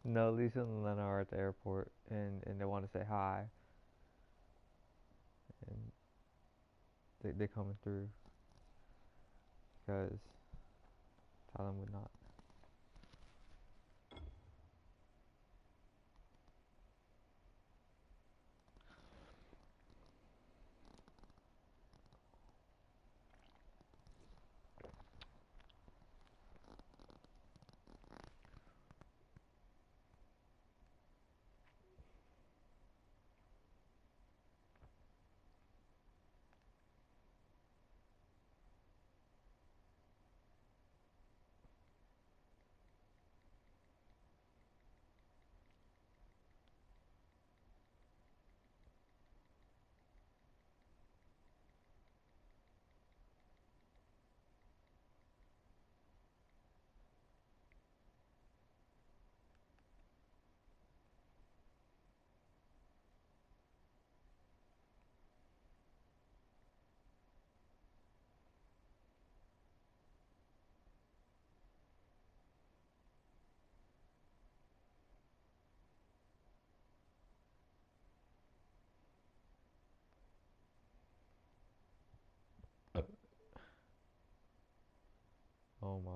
No, Lisa and Lena are at the airport, and they want to say hi, and they coming through because Thailand would not. Oh my.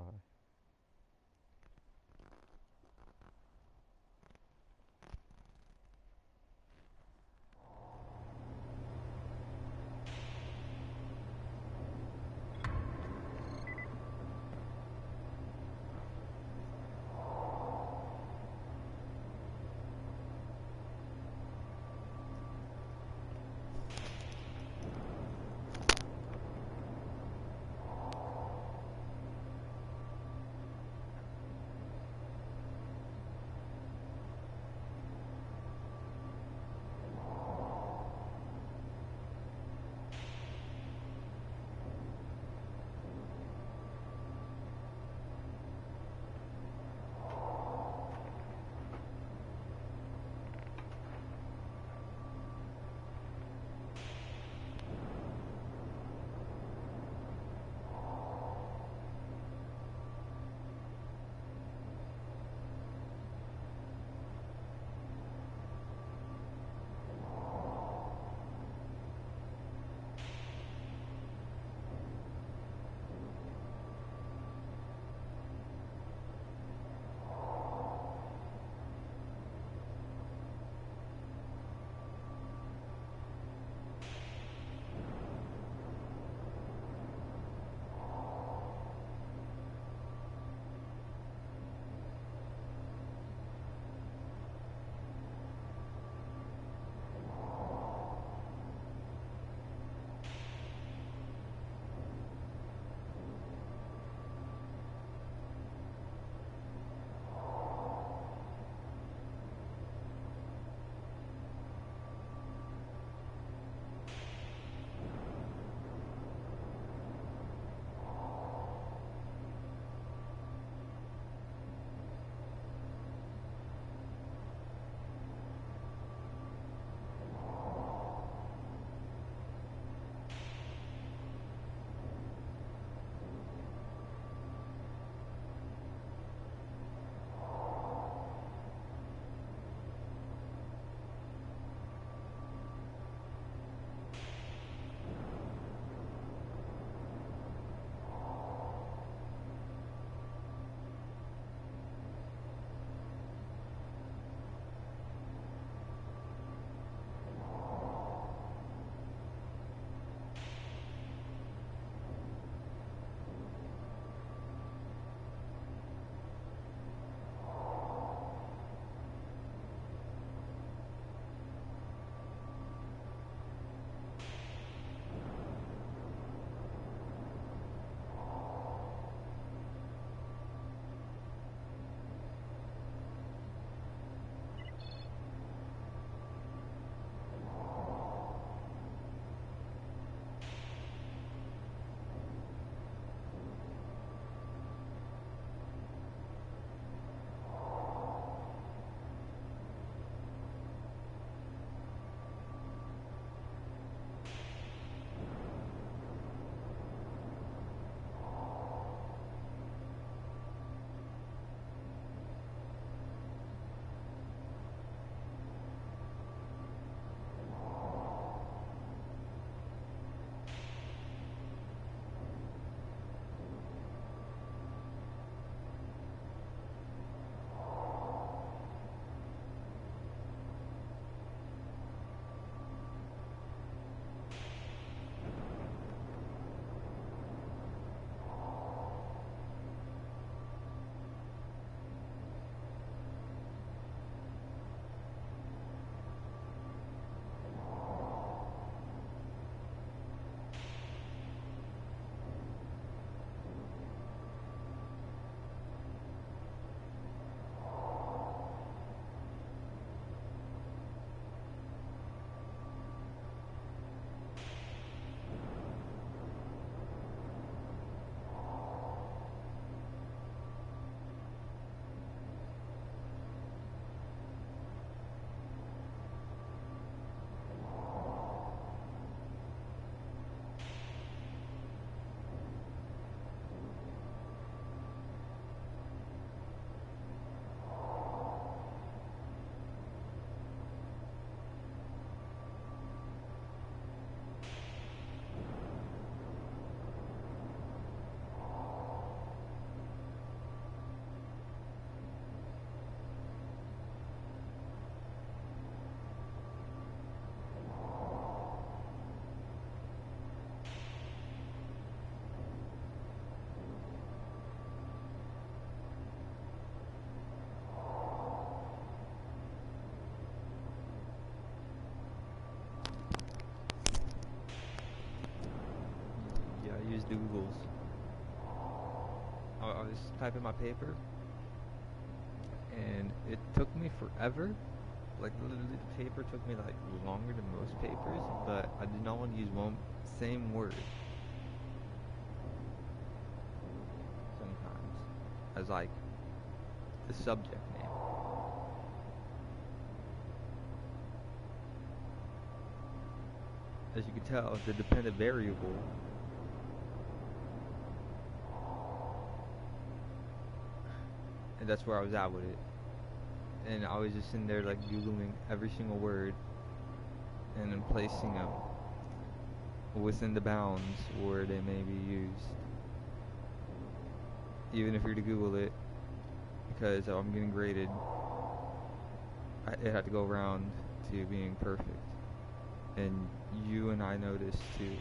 was typing my paper, and it took me forever. Like literally, the paper took me like longer than most papers, but I did not want to use one same word sometimes as like the subject name. As you can tell, the dependent variable, and that's where I was at with it. And I was just sitting there like googling every single word and then placing them within the bounds where they may be used, even if you're to Google it, because I'm getting graded. It had to go around to being perfect, and you and I know this too.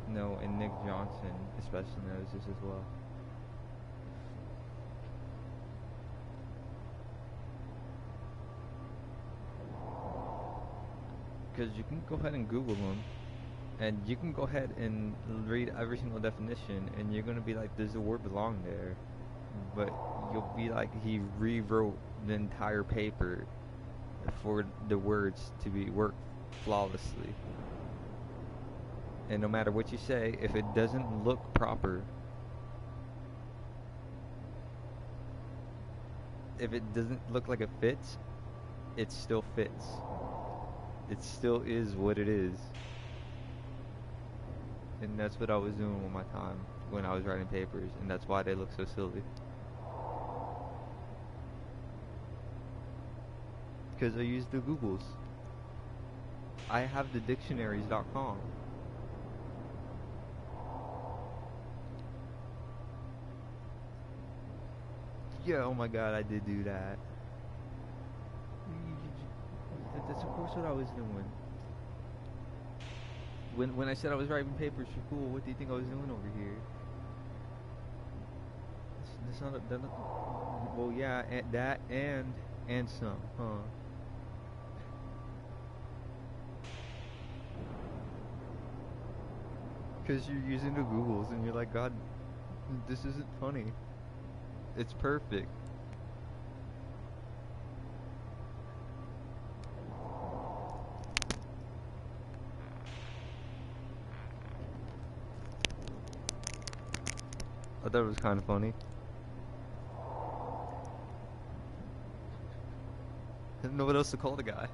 No, and Nick Johnson especially knows this as well. Because you can go ahead and Google them, and you can go ahead and read every single definition, and you're gonna be like, does the word belong there? But you'll be like, he rewrote the entire paper for the words to be work flawlessly. And no matter what you say, if it doesn't look proper, if it doesn't look like it fits, it still fits. It still is what it is. And that's what I was doing with my time when I was writing papers, and that's why they look so silly. Because I use the Googles. I have the dictionaries.com. Yeah, oh my god, I did do that. That's of course what I was doing. When I said I was writing papers for school, what do you think I was doing over here? That's not a, that not, well, yeah, and that and some, huh? Because you're using the Googles and you're like, God, this isn't funny. It's perfect. I thought it was kind of funny. I didn't know what else to call the guy.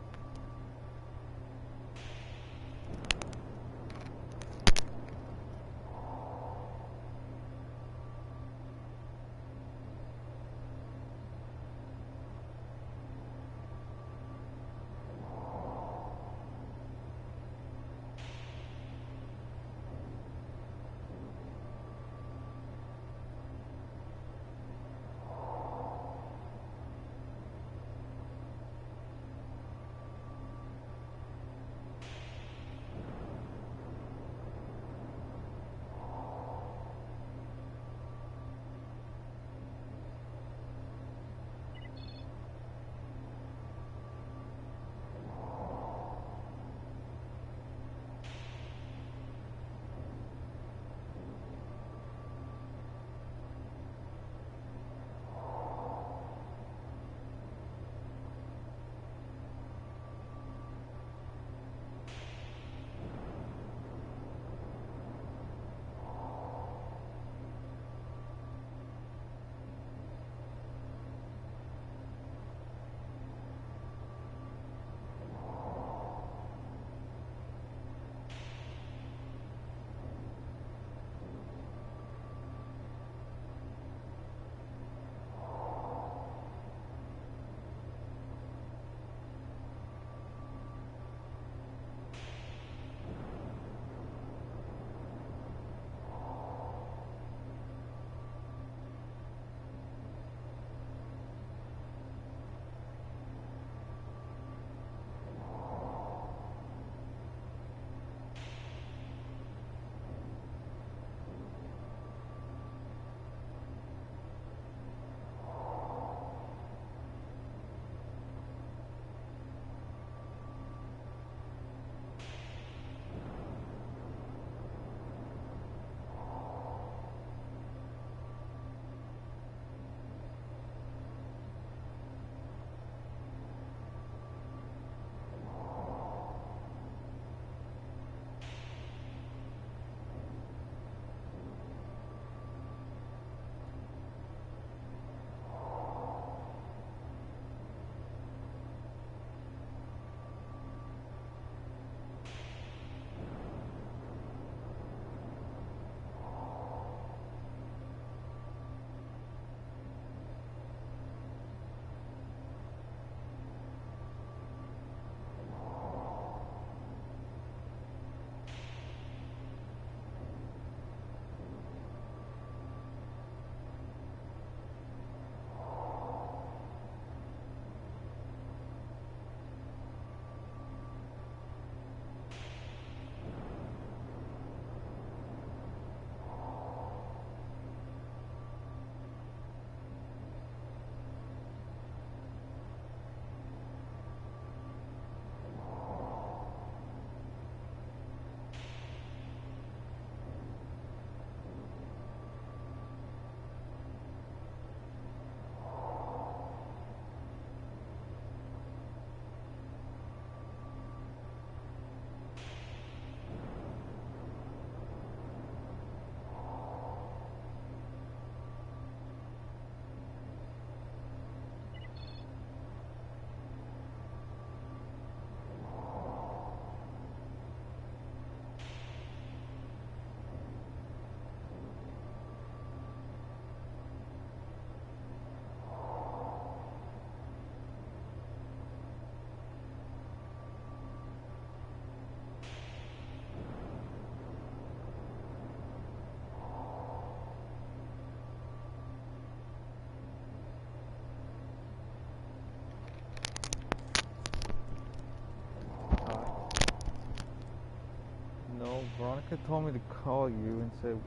told me to call you and said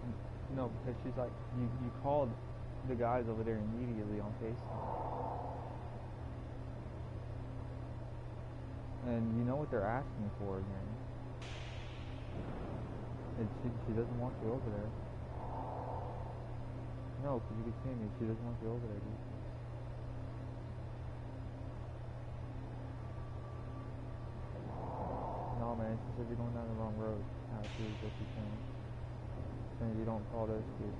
no because she's like you called the guys over there immediately on FaceTime, and you know what they're asking for again. And she doesn't want you over there. No, because you can see me. She doesn't want you over there, dude. No, man. She said you're going down the wrong road. Actually, is what she's saying. Saying you don't call those kids.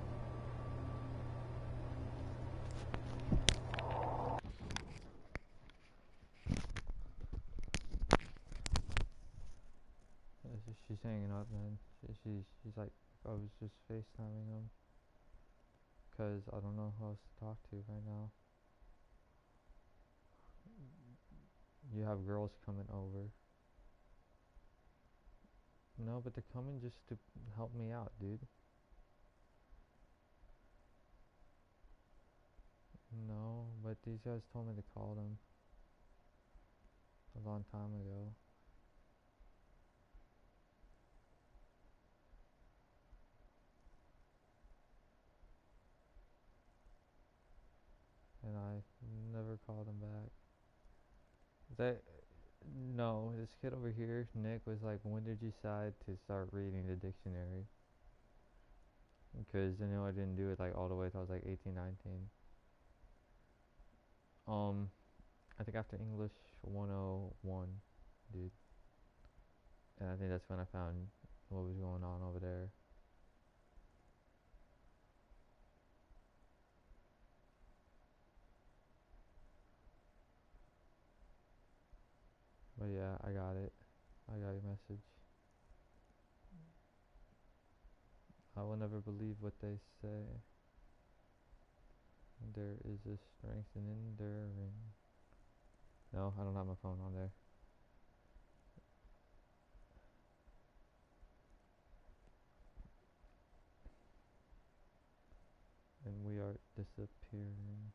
She's hanging up, man. She's like, I was just FaceTiming them. Because I don't know who else to talk to right now. You have girls coming over. No, but they're coming just to help me out, dude. No, but these guys told me to call them a long time ago. And I never called them back. That no, this kid over here, Nick, was like, when did you decide to start reading the dictionary? Because I know I didn't do it like all the way till I was like 18, 19. I think after English 101, dude. And I think that's when I found what was going on over there. But yeah, I got it. I got your message. I will never believe what they say. There is a strength in enduring. No, I don't have my phone on there. And we are disappearing.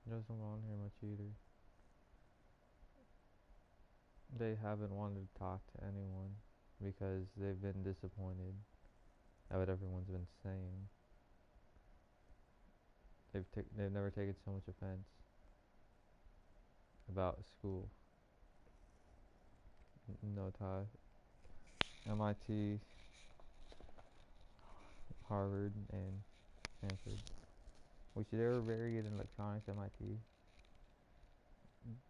It doesn't go on here much either. They haven't wanted to talk to anyone because they've been disappointed at what everyone's been saying. They've never taken so much offense about school. No, Ty. MIT, Harvard, and Stanford. Which they were very good in electronics, MIT.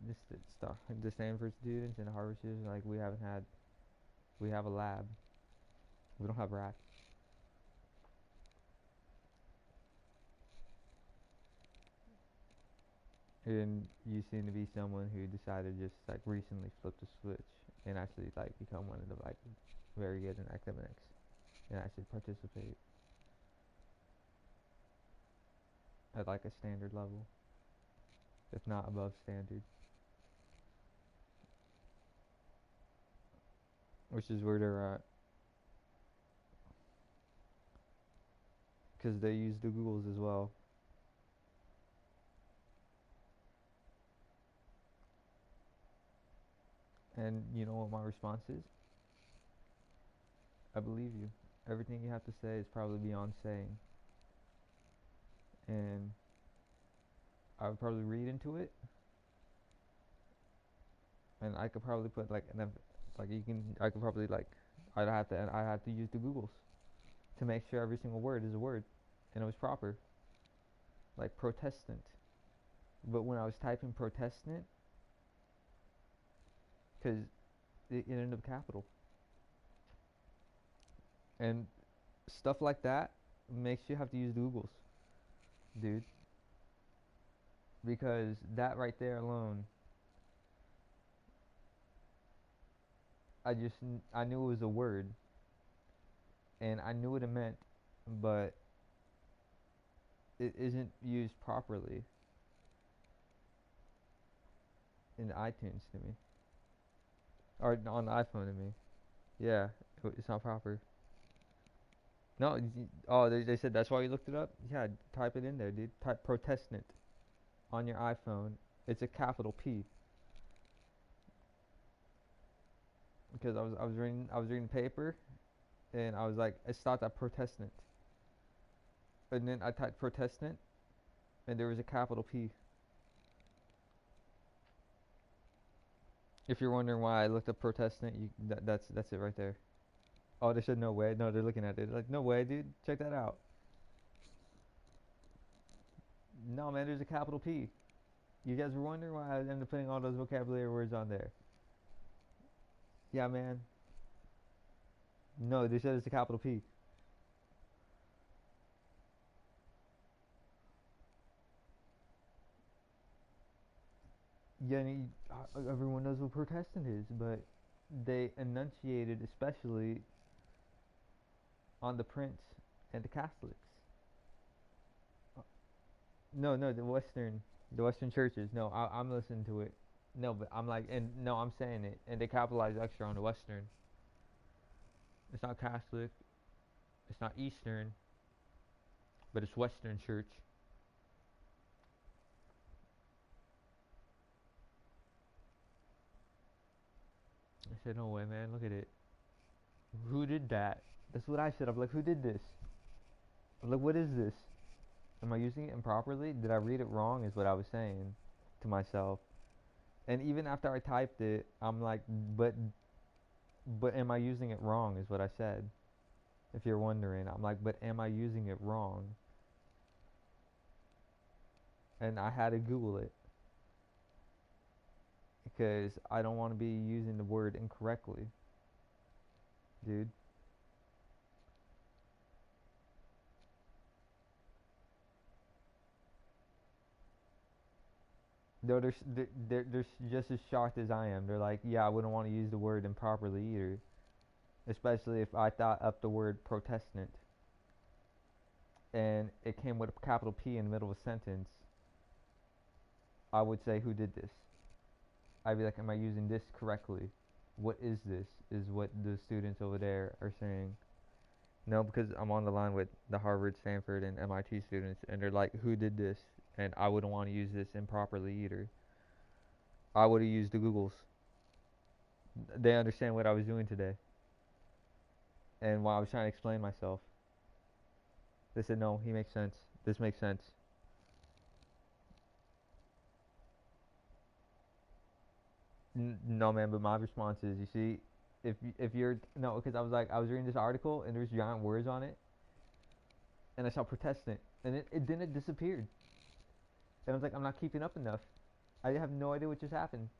This stuff. The Stanford students and the Harvard students, like we have a lab. We don't have rats. And you seem to be someone who decided just like recently flip the switch and actually like become one of the like very good in academics and actually participate at like a standard level, if not above standard, which is where they're at because they use the Googles as well. And you know what my response is? I believe you. Everything you have to say is probably beyond saying, and I would probably read into it, and I could probably put like like you can. I could probably like I have to use the Googles to make sure every single word is a word, and it was proper. Like Protestant, but when I was typing Protestant, because it ended up capital, and stuff like that makes you have to use the Googles, dude. Because that right there alone, I knew it was a word, and I knew what it meant, but it isn't used properly in iTunes to me. Or on the iPhone, I mean. Yeah, it's not proper. No, oh, they said that's why you looked it up? Yeah, type it in there, dude. Type Protestant on your iPhone. It's a capital P. Because I was reading the paper and I was like, it's not that Protestant. And then I typed Protestant and there was a capital P. If you're wondering why I looked up Protestant, that's it right there. Oh, they said no way. No, they're looking at it. Like, no way, dude. Check that out. No, man, there's a capital P. You guys were wondering why I ended up putting all those vocabulary words on there. Yeah, man. No, they said it's a capital P. Yeah, everyone knows what Protestant is, but they enunciated especially on the Prince and the Catholics. No, no, the Western churches. No, I'm listening to it. No, but I'm like, and no, I'm saying it, and they capitalize extra on the Western. It's not Catholic, it's not Eastern, but it's Western Church. I said, no way, man. Look at it. Who did that? That's what I said. I'm like, who did this? I'm like, what is this? Am I using it improperly? Did I read it wrong? Is what I was saying to myself. And even after I typed it, I'm like, but am I using it wrong? Is what I said. If you're wondering, I'm like, but am I using it wrong? And I had to Google it because I don't want to be using the word incorrectly, dude. No, they're just as shocked as I am. They're like, yeah, I wouldn't want to use the word improperly either, especially if I thought up the word Protestant and it came with a capital P in the middle of a sentence. I would say, who did this? I'd be like, am I using this correctly? What is this? Is what the students over there are saying. No, because I'm on the line with the Harvard, Stanford, and MIT students, and they're like, who did this? And I wouldn't want to use this improperly either. I would have used the Googles. They understand what I was doing today and why I was trying to explain myself. They said, no, he makes sense. This makes sense. No, man, but my response is, you see, if you're no, because I was reading this article and there's giant words on it, and I saw Protestant, and it then it disappeared, and I was like, I'm not keeping up enough. I have no idea what just happened.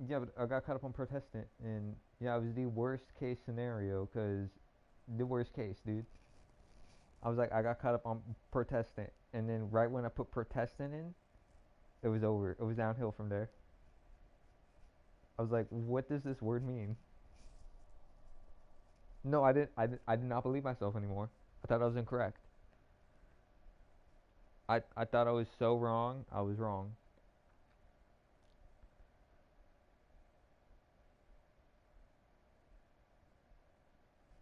Yeah, but I got caught up on Protestant, and yeah, it was the worst case scenario, cause the worst case, dude. I was like, I got caught up on Protestant, and then right when I put Protestant in, it was over. It was downhill from there. I was like, what does this word mean? No, I didn't. I did not believe myself anymore. I thought I was incorrect. I thought I was so wrong. I was wrong.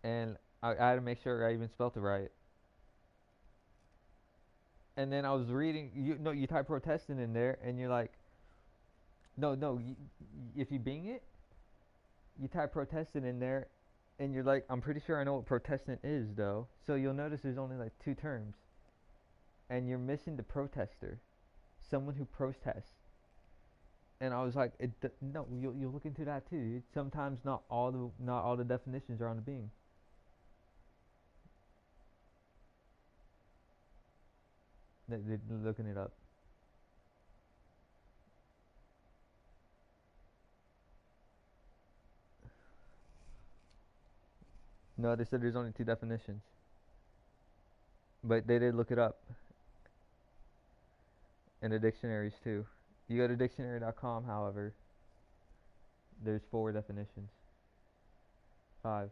And I had to make sure I even spelt it right. And then I was reading. You no, you type Protestant in there, and you're like, no, no. If you Bing it, you type Protestant in there, and you're like, I'm pretty sure I know what Protestant is, though. So you'll notice there's only like two terms, and you're missing the protester, someone who protests. And I was like, no, you'll look into that too. Sometimes not all the definitions are on the Bing. They're looking it up. No, they said there's only two definitions, but they did look it up in the dictionaries too. You go to dictionary.com, however, there's four definitions. Five.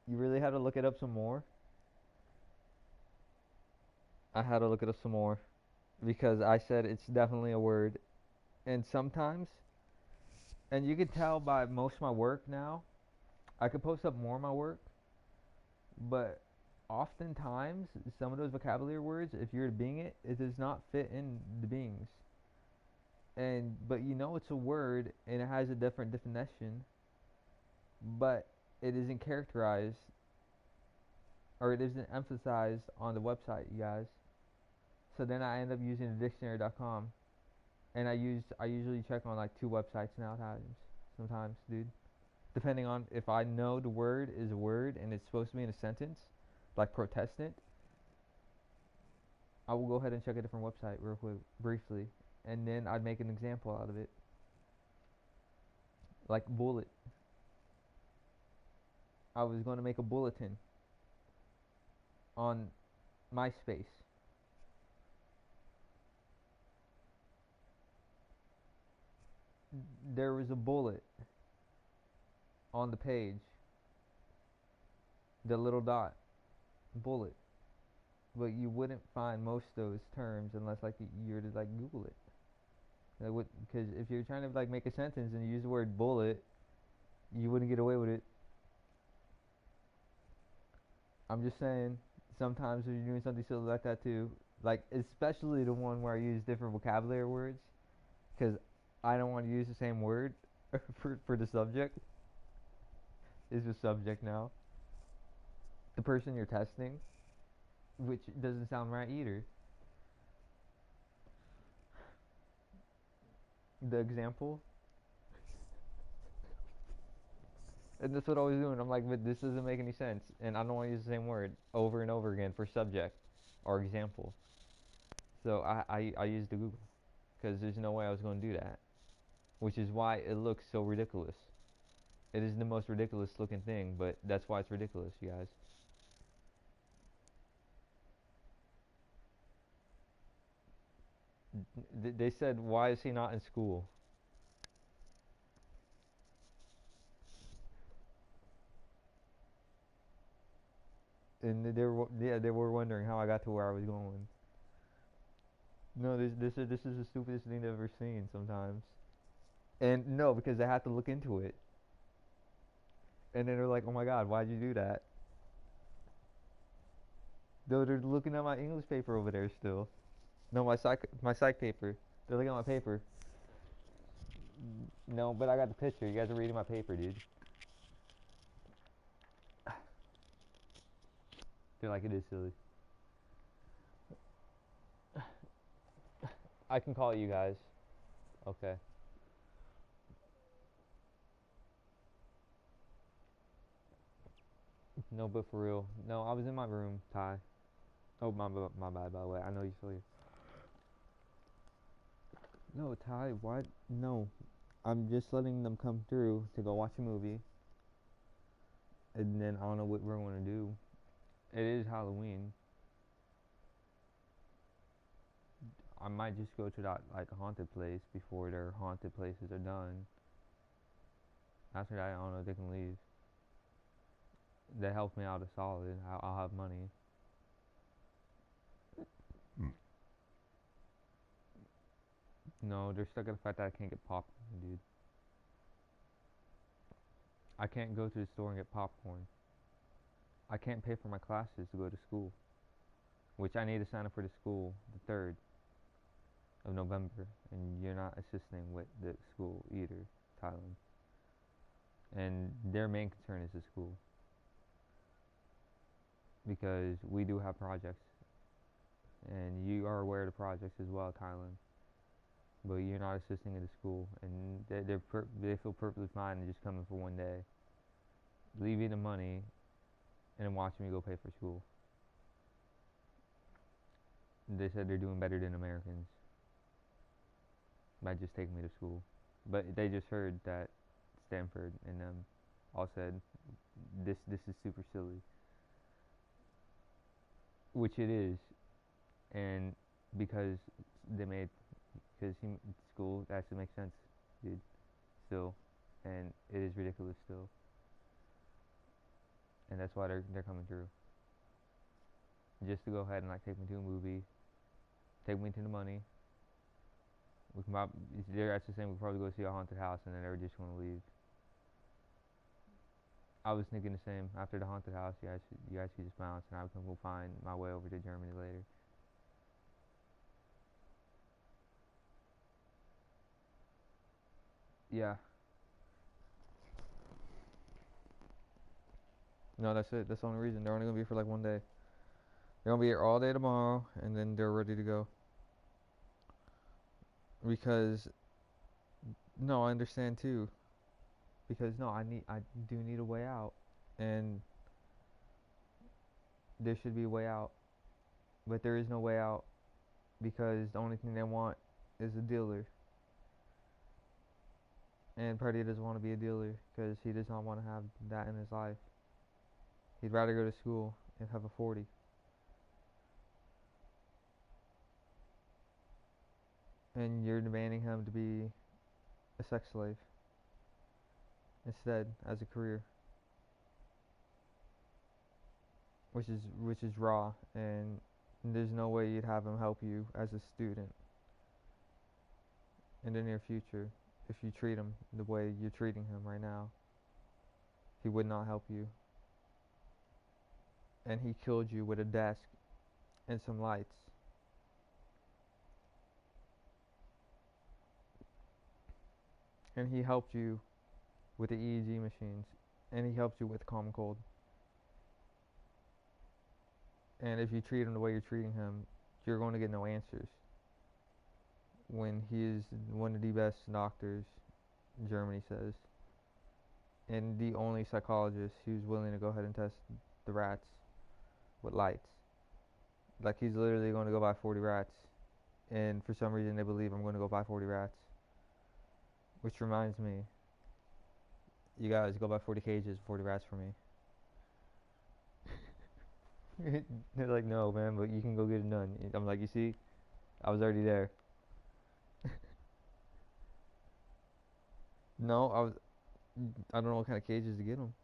You really had to look it up some more. I had to look it up some more because I said it's definitely a word. And sometimes, and you can tell by most of my work now, I could post up more of my work, but oftentimes some of those vocabulary words, if you're to Bing it, it does not fit in the Bings. And but you know it's a word and it has a different definition, but it isn't characterized or it isn't emphasized on the website, you guys. So then I end up using the dictionary.com, and I usually check on like two websites now times sometimes, dude. Depending on if I know the word is a word and it's supposed to be in a sentence, like Protestant, I will go ahead and check a different website real quick, briefly, and then I'd make an example out of it, like bullet. I was going to make a bulletin on MySpace. There was a bullet on the page, the little dot, bullet. But you wouldn't find most of those terms unless like you were to like Google it. Because if you're trying to like make a sentence and you use the word bullet, you wouldn't get away with it. I'm just saying, sometimes if you're doing something silly like that too, like especially the one where I use different vocabulary words, because I don't want to use the same word for the subject. Is the subject now the person you're testing, which doesn't sound right either. The example, and that's what I was doing. I'm like, but this doesn't make any sense, and I don't want to use the same word over and over again for subject or example. So I used the Google because there's no way I was going to do that, which is why it looks so ridiculous. It is the most ridiculous looking thing, but that's why it's ridiculous, you guys. They said, why is he not in school? And they were wondering how I got to where I was going. No, this is the stupidest thing they've ever seen sometimes. And no, because they have to look into it. And then they're like, "Oh my God, why'd you do that?" Though they're looking at my English paper over there still. No, my psych paper. They're looking at my paper. No, but I got the picture. You guys are reading my paper, dude. They're like, it is silly. I can call you guys. Okay. No, but for real. No, I was in my room, Ty. Oh, my bad, by the way. I know you feel you. No, Ty, what? No. I'm just letting them come through to go watch a movie. And then I don't know what we're going to do. It is Halloween. I might just go to that, like, haunted place before their haunted places are done. After that, I don't know if they can leave. They help me out a solid. I'll have money. No, they're stuck at the fact that I can't get popcorn, dude. I can't go to the store and get popcorn. I can't pay for my classes to go to school, which I need to sign up for the school the 3rd of November, and you're not assisting with the school either, Thailand. And their main concern is the school because we do have projects, and you are aware of the projects as well, Thailand. But you're not assisting in the school, and they feel perfectly fine in just coming for one day, leaving the money, and then watching me go pay for school. They said they're doing better than Americans by just taking me to school, but they just heard that Stanford and them all said this is super silly, which it is, and because they made because school actually makes sense, dude. Still, and it is ridiculous still, and that's why they're coming through. just to go ahead and like take me to a movie, take me to the money. We can they're actually saying we could probably go see a haunted house and then they're just gonna leave. I was thinking the same. After the haunted house, you guys could just bounce and I can go find my way over to Germany later. Yeah. No, that's it. That's the only reason. They're only gonna be here for like one day. They're gonna be here all day tomorrow, and then they're ready to go. Because no, I understand too. Because no, I do need a way out, and there should be a way out, but there is no way out because the only thing they want is a dealer, and Freddie doesn't want to be a dealer because he does not want to have that in his life. He'd rather go to school and have a 40. And you're demanding him to be a sex slave instead as a career, which is raw, and there's no way you'd have him help you as a student in the near future if you treat him the way you're treating him right now. He would not help you, and he killed you with a desk and some lights. And he helped you with the EEG machines, and he helped you with common cold. And if you treat him the way you're treating him, you're going to get no answers. When he is one of the best doctors, Germany says, and the only psychologist who's willing to go ahead and test the rats with lights. Like he's literally going to go buy 40 rats, and for some reason they believe I'm going to go buy 40 rats. Which reminds me, you guys go buy 40 cages, 40 rats for me. They're like, no, man, but you can go get it done. I'm like, you see, I was already there. No, I don't know what kind of cages to get them.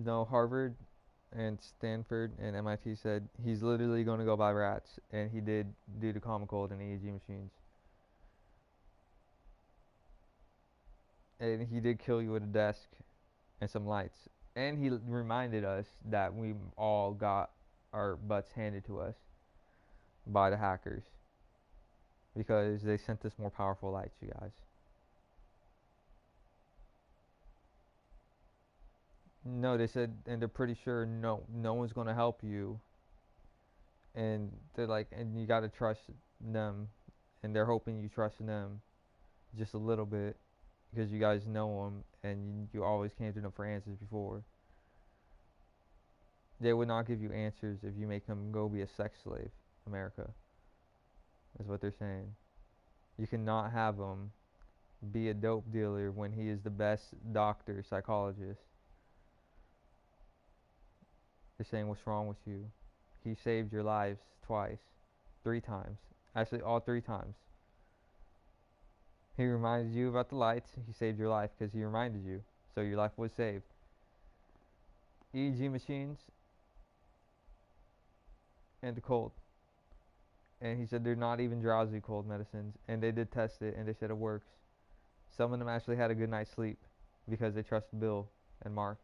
No, Harvard and Stanford and MIT said he's literally going to go buy rats, and he did due to common cold and EEG machines. And he did kill you with a desk and some lights. And he reminded us that we all got our butts handed to us by the hackers because they sent us more powerful lights, you guys. No, they said, and they're pretty sure no one's gonna help you, and they're like, and you gotta trust them, and they're hoping you trust them just a little bit because you guys know them and you always came to them for answers before. They would not give you answers if you make him go be a sex slave. America is what they're saying. You cannot have him be a dope dealer when he is the best doctor, psychologist. They're saying, what's wrong with you? He saved your lives twice, 3 times. Actually, all 3 times. He reminded you about the lights. He saved your life because he reminded you. So your life was saved. EEG machines and the cold. And he said they're not even drowsy cold medicines. And they did test it and they said it works. Some of them actually had a good night's sleep because they trusted Bill and Mark.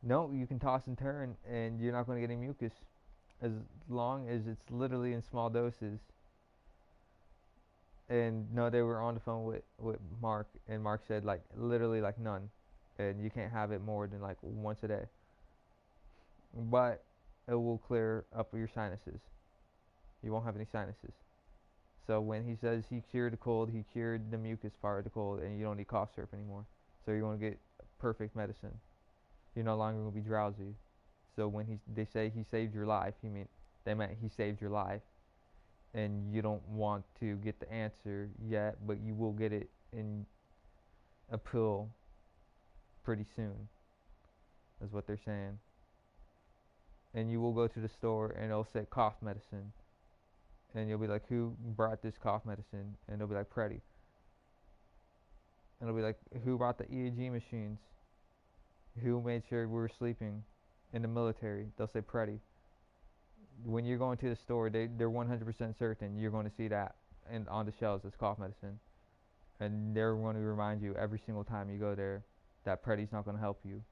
No, you can toss and turn and you're not going to get any mucus as long as it's literally in small doses. And no, they were on the phone with Mark, and Mark said like literally like none, and you can't have it more than like once a day. But it will clear up your sinuses. You won't have any sinuses. So when he says he cured the cold, he cured the mucus part of the cold, and you don't need cough syrup anymore. So you're going to get perfect medicine. You're no longer going to be drowsy. So when they say he saved your life, they meant he saved your life, and you don't want to get the answer yet, but you will get it in a pill pretty soon, is what they're saying. And you will go to the store and it'll say cough medicine. And you'll be like, who brought this cough medicine? And they'll be like, Preddy. And it'll be like, who brought the EEG machines? Who made sure we were sleeping in the military? They'll say Preddy. When you're going to the store, they're 100% certain you're going to see that and on the shelves as cough medicine, and they're going to remind you every single time you go there that Preddy's not going to help you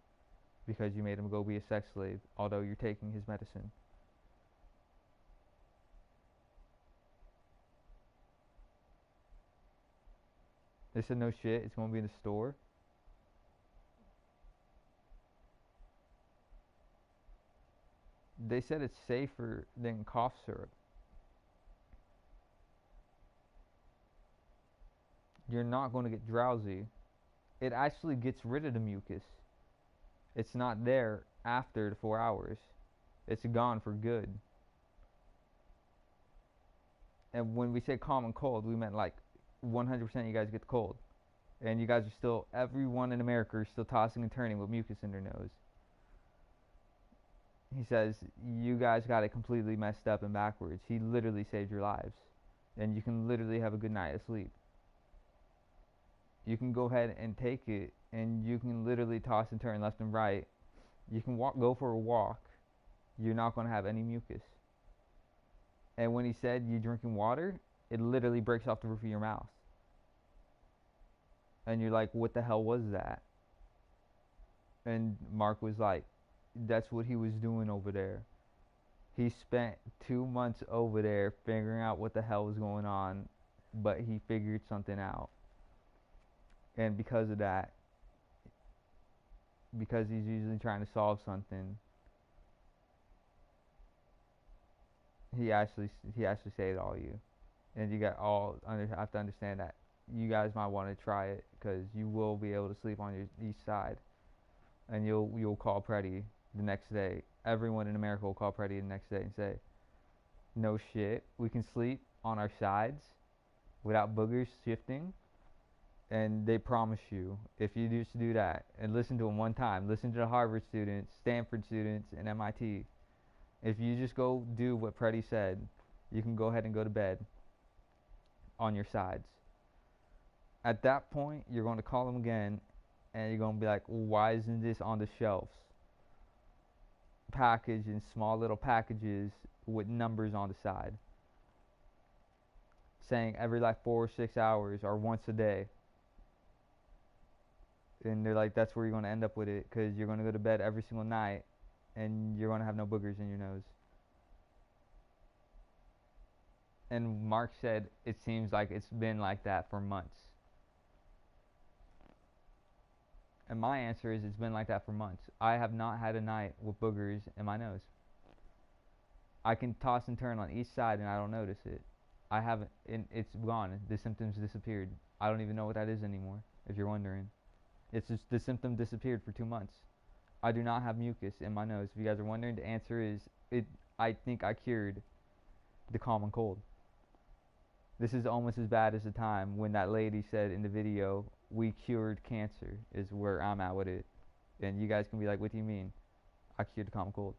because you made him go be a sex slave, although you're taking his medicine. They said no shit, it's going to be in the store. They said it's safer than cough syrup. You're not going to get drowsy. It actually gets rid of the mucus. It's not there after the 4 hours. It's gone for good. And when we say common cold, we meant like 100% you guys get the cold. And you guys are still, everyone in America is still tossing and turning with mucus in their nose. He says, you guys got it completely messed up and backwards. He literally saved your lives. And you can literally have a good night of sleep. You can go ahead and take it, and you can literally toss and turn left and right. You can go for a walk. You're not going to have any mucus. And when he said you drinking water, it literally breaks off the roof of your mouth. And you're like, what the hell was that? And Mark was like, that's what he was doing over there. He spent 2 months over there figuring out what the hell was going on, but he figured something out. And because of that, because he's usually trying to solve something, he actually saved all you. And you got have to understand that you guys might want to try it because you will be able to sleep on your east side, and you'll call Preddy the next day. Everyone in America will call Preddy the next day and say, "No shit, we can sleep on our sides without boogers shifting." And they promise you, if you just do that and listen to them one time, listen to the Harvard students, Stanford students, and MIT. If you just go do what Preddy said, you can go ahead and go to bed on your sides. At that point, you're going to call them again, and you're going to be like, well, why isn't this on the shelves? Packaged in small little packages with numbers on the side, saying every like 4 or 6 hours or once a day. And they're like, that's where you're going to end up with it, because you're going to go to bed every single night, and you're going to have no boogers in your nose. And Mark said it seems like it's been like that for months. And my answer is it's been like that for months. I have not had a night with boogers in my nose. I can toss and turn on each side and I don't notice it. I haven't, it's gone. The symptoms disappeared. I don't even know what that is anymore, if you're wondering. It's just the symptom disappeared for 2 months. I do not have mucus in my nose. If you guys are wondering, the answer is I think I cured the common cold. This is almost as bad as the time when that lady said in the video, we cured cancer, is where I'm at with it. And you guys can be like, what do you mean? I cured the common cold.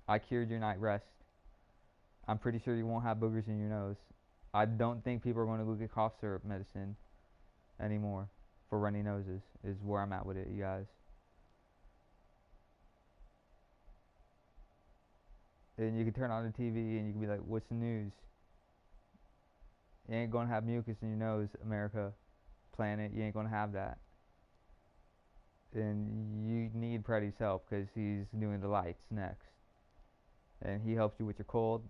I cured your night rest. I'm pretty sure you won't have boogers in your nose. I don't think people are going to go get cough syrup medicine anymore for runny noses, is where I'm at with it, you guys. And you can turn on the TV and you can be like, what's the news? You ain't gonna have mucus in your nose, America, planet. You ain't gonna have that. And you need Preddy's help because he's doing the lights next. And he helps you with your cold.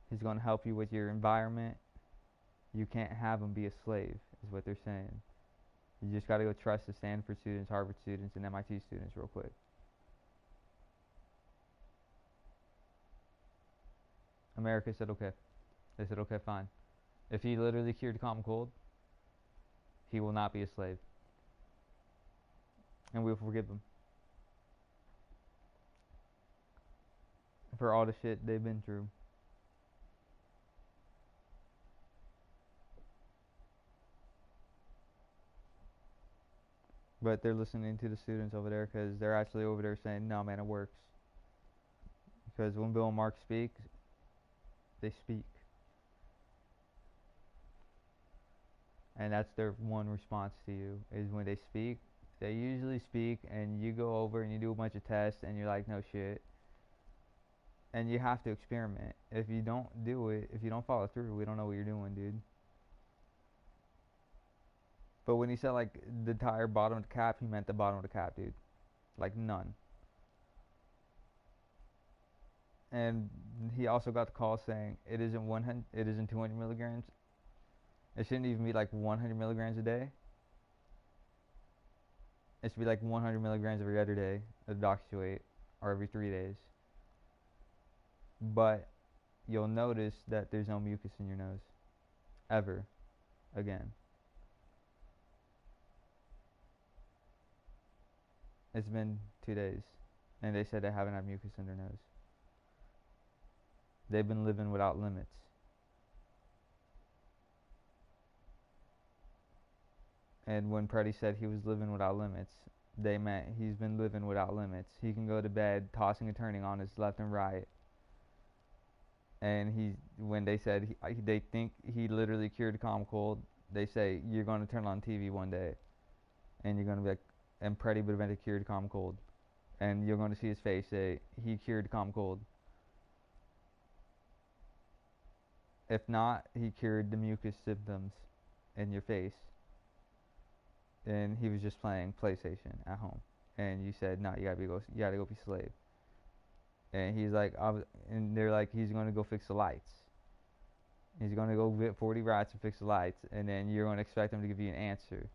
He's gonna help you with your environment. You can't have him be a slave, is what they're saying. You just gotta go trust the Stanford students, Harvard students, and MIT students real quick. America said okay. They said okay, fine. If he literally cured the common cold, he will not be a slave. And we will forgive him for all the shit they've been through. But they're listening to the students over there because they're actually over there saying, no, man, it works. Because when Bill and Mark speak, they speak. And that's their one response to you is when they speak. They usually speak, and you go over and you do a bunch of tests, and you're like, no shit. And you have to experiment. If you don't do it, if you don't follow through, we don't know what you're doing, dude. But when he said like the entire bottom of the cap, he meant the bottom of the cap, dude. Like none. And he also got the call saying it isn't 100, it isn't 200 milligrams. It shouldn't even be like 100 milligrams a day. It should be like 100 milligrams every other day of doxycycline, or every 3 days. But you'll notice that there's no mucus in your nose ever again. It's been 2 days, and they said they haven't had mucus in their nose. They've been living without limits. And when Preddy said he was living without limits, they meant he's been living without limits. He can go to bed tossing and turning on his left and right. And when they said they think he literally cured a common cold, they say you're going to turn on TV one day, and you're going to be like, and Preddy would have cured a common cold, and you're going to see his face say he cured a common cold. If not, he cured the mucus symptoms in your face, and he was just playing PlayStation at home. And you said, no, you gotta go be slave. And he's like, and they're like, he's gonna go fix the lights. He's gonna go get 40 rats and fix the lights, and then you're gonna expect him to give you an answer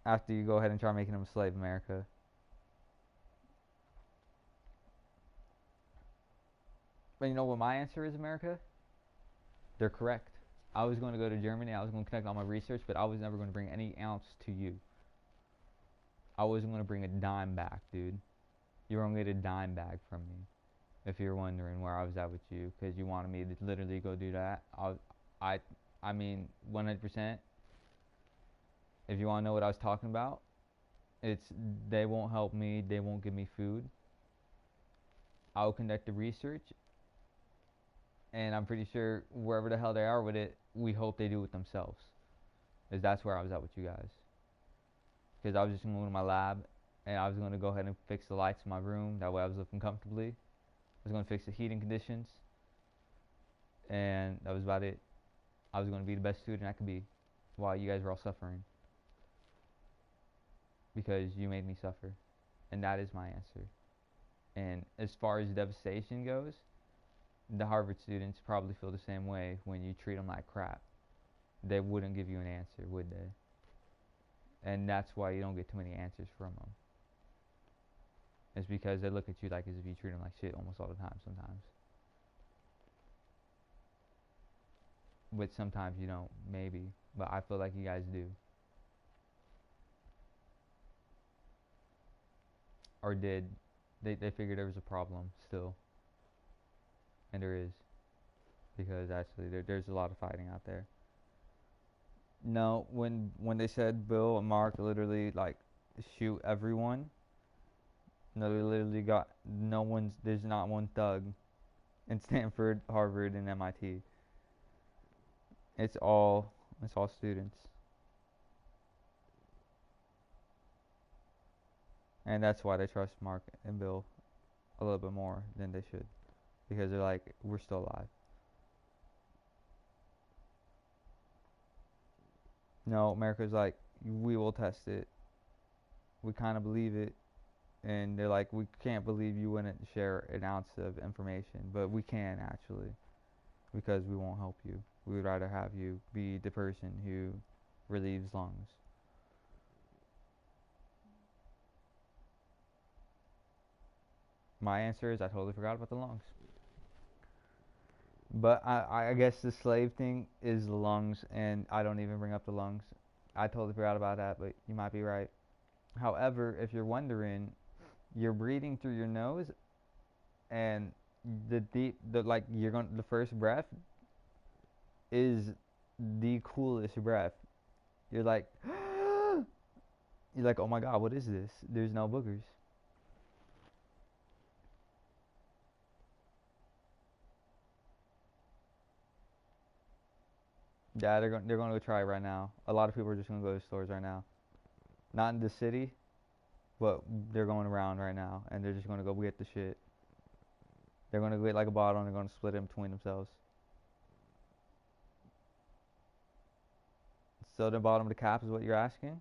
after you go ahead and try making him a slave, America. But you know what my answer is, America? They're correct. I was going to go to Germany. I was going to connect all my research, but I was never going to bring any ounce to you. I wasn't going to bring a dime back, dude. You're going to get a dime bag from me. If you're wondering where I was at with you, because you wanted me to literally go do that, I, I mean, 100%. If you want to know what I was talking about, it's they won't help me. They won't give me food. I'll conduct the research, and I'm pretty sure wherever the hell they are with it, we hope they do it themselves. Because that's where I was at with you guys. Because I was just going to go to my lab, and I was going to go ahead and fix the lights in my room. That way I was living comfortably. I was going to fix the heating conditions, and that was about it. I was going to be the best student I could be while you guys were all suffering. Because you made me suffer. And that is my answer. And as far as devastation goes, the Harvard students probably feel the same way when you treat them like crap. They wouldn't give you an answer, would they? And that's why you don't get too many answers from them. It's because they look at you like as if you treat them like shit almost all the time sometimes. But sometimes you don't, maybe. But I feel like you guys do. Or did. They figured there was a problem still. And there is. Because actually there's a lot of fighting out there. No, when they said Bill and Mark literally like shoot everyone, no, they literally got no one's. There's not one thug in Stanford, Harvard, and MIT. It's all students, and that's why they trust Mark and Bill a little bit more than they should, because they're like, we're still alive. No, America's like, we will test it. We kind of believe it, and they're like, we can't believe you wouldn't share an ounce of information, but we can actually, because we won't help you. We would rather have you be the person who relieves lungs. My answer is I totally forgot about the lungs. But I guess the slave thing is the lungs, and I don't even bring up the lungs. I totally forgot about that, but you might be right. However, if you're wondering, you're breathing through your nose, and the first breath is the coolest breath. You're like, you're like, oh my god, what is this? There's no boogers. Yeah, they're going to go try it right now. A lot of people are just going to go to stores right now. Not in the city, but they're going around right now, and they're just going to go get the shit. They're going to get like a bottle, and they're going to split it between themselves. So the bottom of the cap is what you're asking?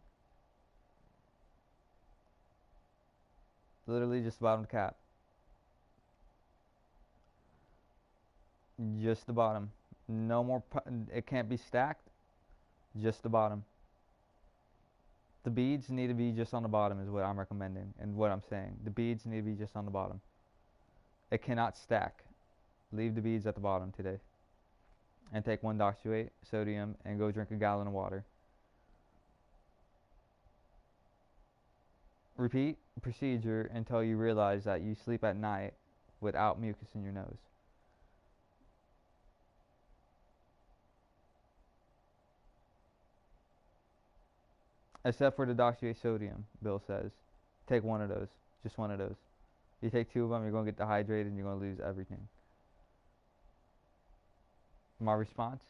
Literally just the bottom of the cap. Just the bottom. No more. It can't be stacked. Just the bottom. The beads need to be just on the bottom is what I'm recommending and what I'm saying. The beads need to be just on the bottom. It cannot stack. Leave the beads at the bottom today. And take 1-deoxyate sodium and go drink a gallon of water. Repeat procedure until you realize that you sleep at night without mucus in your nose. Except for the deoxyate sodium, Bill says. Take one of those. Just one of those. You take 2 of them, you're going to get dehydrated and you're going to lose everything. My response?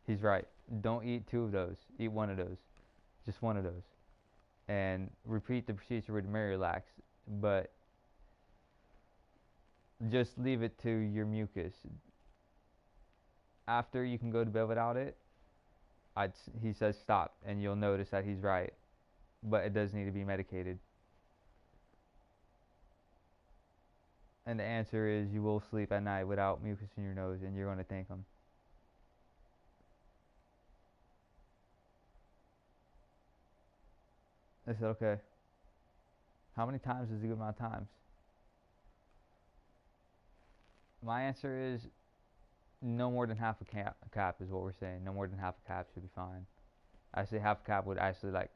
He's right. Don't eat 2 of those. Eat one of those. Just one of those. And repeat the procedure with Miralax. But just leave it to your mucus. After you can go to bed without it, he says stop. And you'll notice that he's right. But it does need to be medicated. And the answer is you will sleep at night without mucus in your nose, and you're going to thank him. I said, okay. How many times is a good amount of times? My answer is no more than half a cap is what we're saying. No more than half a cap should be fine. I say half a cap would actually like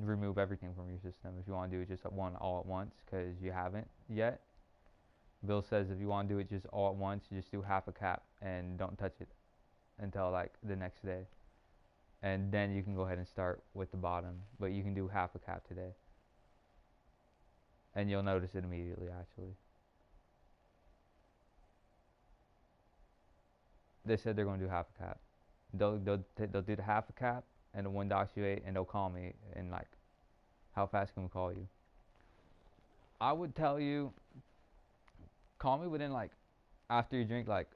remove everything from your system if you want to do it just one all at once because you haven't yet. Bill says if you want to do it just all at once, you just do half a cap and don't touch it until like the next day. And then you can go ahead and start with the bottom. But you can do half a cap today. And you'll notice it immediately actually. They said they're going to do half a cap. They'll do the half a cap and the 1-deoxyate and they'll call me and like, how fast can we call you? I would tell you, call me within like, after you drink like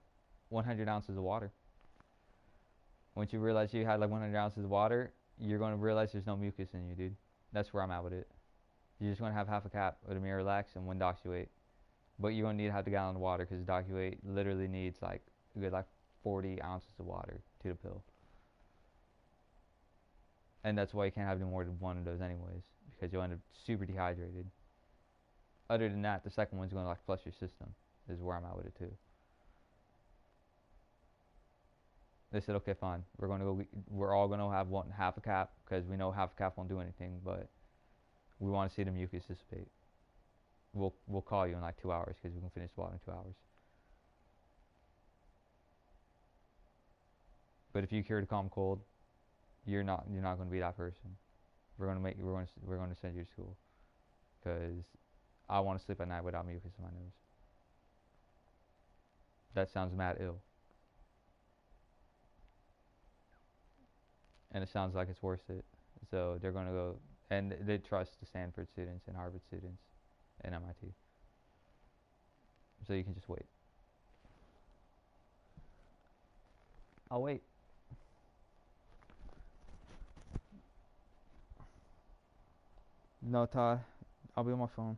100 ounces of water. Once you realize you had like 100 ounces of water, you're going to realize there's no mucus in you, dude. That's where I'm at with it. You're just going to have half a cap with a Miralax and 1-deoxyate. But you're going to need to have the gallon of water because deoxyate literally needs like a good like 40 ounces of water to the pill. And that's why you can't have any more than one of those anyways, because you'll end up super dehydrated. Other than that, the second one's going to like flush your system, is where I'm at with it too. They said, okay, fine. We're all going to have half a cap, because we know half a cap won't do anything, but we want to see the mucus dissipate. We'll call you in like 2 hours, because we can finish the water in 2 hours. But if you cure the common cold, you're not going to be that person. We're going to send you to school, because I want to sleep at night without mucus in my nose. That sounds mad ill. And it sounds like it's worth it. So they're going to go, and they trust the Stanford students and Harvard students and MIT. So you can just wait. I'll wait. No, Ty. I'll be on my phone.